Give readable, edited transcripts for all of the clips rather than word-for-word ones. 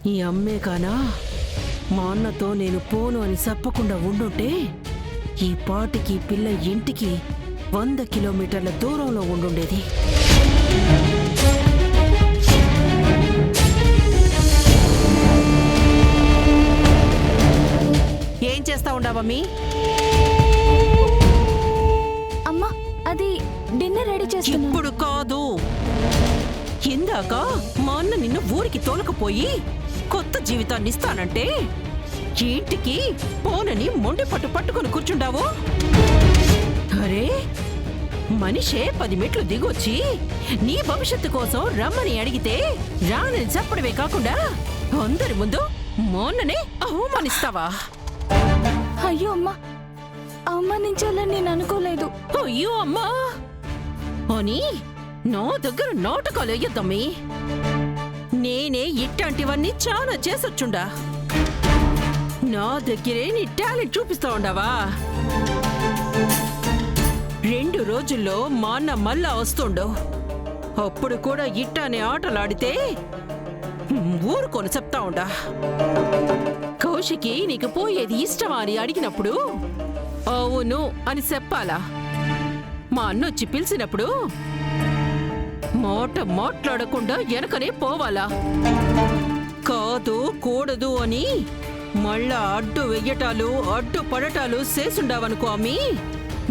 ఈ అమ్మే కానా మా అన్నతో నేను పోను అని చెప్పకుండా ఉండుంటే ఈ పాటికి పిల్ల ఇంటికి 100 కిలోమీటర్ల దూరంలో ఉండుండేది. ఏం చేస్తా ఉండవమ్మీ? అమ్మా, అది డిన్నర్ రెడీ చేస్తున్నా. ఇప్పుడు కాదు, ఇందాక మా అన్న నిన్ను ఊరికి తోలకపోయి కొత్త జీవితాన్ని ఇస్తానంటే ఇంటికి పోనని మొండి పట్టుకొని కూర్చుండావు. అరే, మనిషే 10 మెట్లు దిగొచ్చి నీ భవిష్యత్తు కోసం రమ్మని అడిగితే రానని చెప్పడమే కాకుండా అందరి ముందు మోన్ననే అవమానిస్తావా? అయ్యో అమ్మా, అవమానించాలని నేను అనుకోలేదు. అయ్యో అమ్మా అని నా దగ్గర నాటకాలు వేయద్దమ్మీ. నేనే ఇట్లాంటివన్నీ చాలా చేసొచ్చుండా. నా దగ్గరే నీ టాలెంట్ చూపిస్తా ఉండవా? 2 రోజుల్లో మా అన్న మళ్ళా వస్తుండు. అప్పుడు కూడా ఇట్టానే ఆటలాడితే ఊరుకొని చెప్తా ఉండా. కౌశికి నీకు పోయేది ఇష్టమా అని అడిగినప్పుడు అవును అని చెప్పాలా? మా అన్నొచ్చి పిలిచినప్పుడు మాట్లాడకుండా వెనకనే పోవాలా? కాదు కూడదు అని మళ్ళా అడ్డు వెయ్యటాలు అడ్డు పడటాలు చేసుండావనుకో అమ్మి,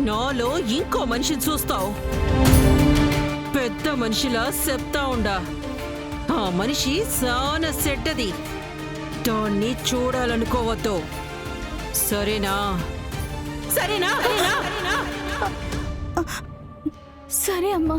నాలో ఇంకో మనిషిని చూస్తావు. పెద్ద మనిషిలా చెప్తా ఉండా. ఆ మనిషి చాలా చెడ్డది, దాన్ని చూడాలనుకోవద్దు. సరేనా? సరేనా? సరే అమ్మా.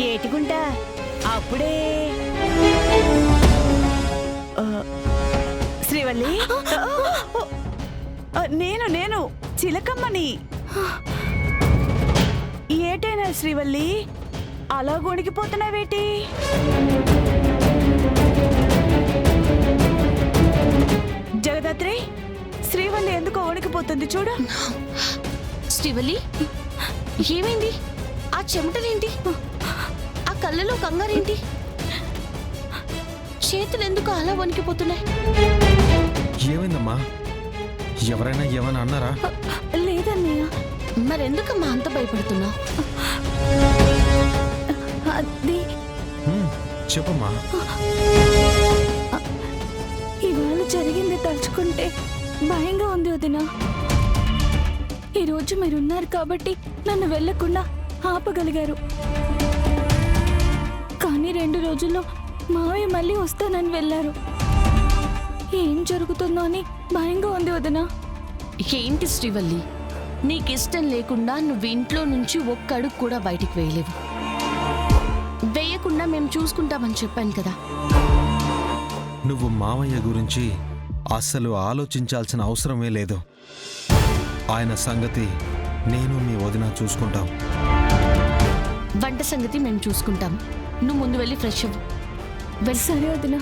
ఏటిగుంటా అప్పుడే శ్రీవల్లి, నేను చిలకమ్మని. ఏటైనా శ్రీవల్లి, అలా గొణికిపోతున్నావేటి? జగదాత్రి, శ్రీవల్లి ఎందుకో వణికిపోతుంది చూడు. శ్రీవల్లి, ఏమైంది? ఆ చెమటలేంటి? ఆ కళ్ళలో కంగారేంటి? చేతులు ఎందుకు అలా వణికిపోతున్నాయి? ఏమైందమ్మా? ఎవరైనా ఏమైనా అన్నారా? లేదన్నయ్య. మరెందుకమ్మా అంత భయపడుతున్నా? అది చెప్పమ్మా. ఇవాళ జరిగింది తలుచుకుంటే భయంగా ఉంది వదినా. ఈరోజు మీరున్నారు కాబట్టి నన్ను వెళ్లకుండా ఆపగలిగారు. కానీ 2 రోజుల్లో మావయ్య మళ్ళీ వస్తానని వెళ్ళారు. ఏం జరుగుతుందో అని భయంగా ఉంది వదినా. ఏంటి శ్రీవల్లి, నీకిష్టం లేకుండా నువ్వు ఇంట్లో నుంచి ఒక్క అడుగు కూడా బయటికి వేయలేవు. వేయకుండా మేము చూసుకుంటామని చెప్పాను కదా. నువ్వు మామయ్య గురించి అస్సలు ఆలోచించాల్సిన అవసరమే లేదు. ఆయన సంగతి నేను మీ వదిన చూసుకుంటాం. వంట సంగతి మేము చూసుకుంటాం. నువ్వు ముందు వెళ్ళి ఫ్రెష్ అవ్వు. సరే వదినా.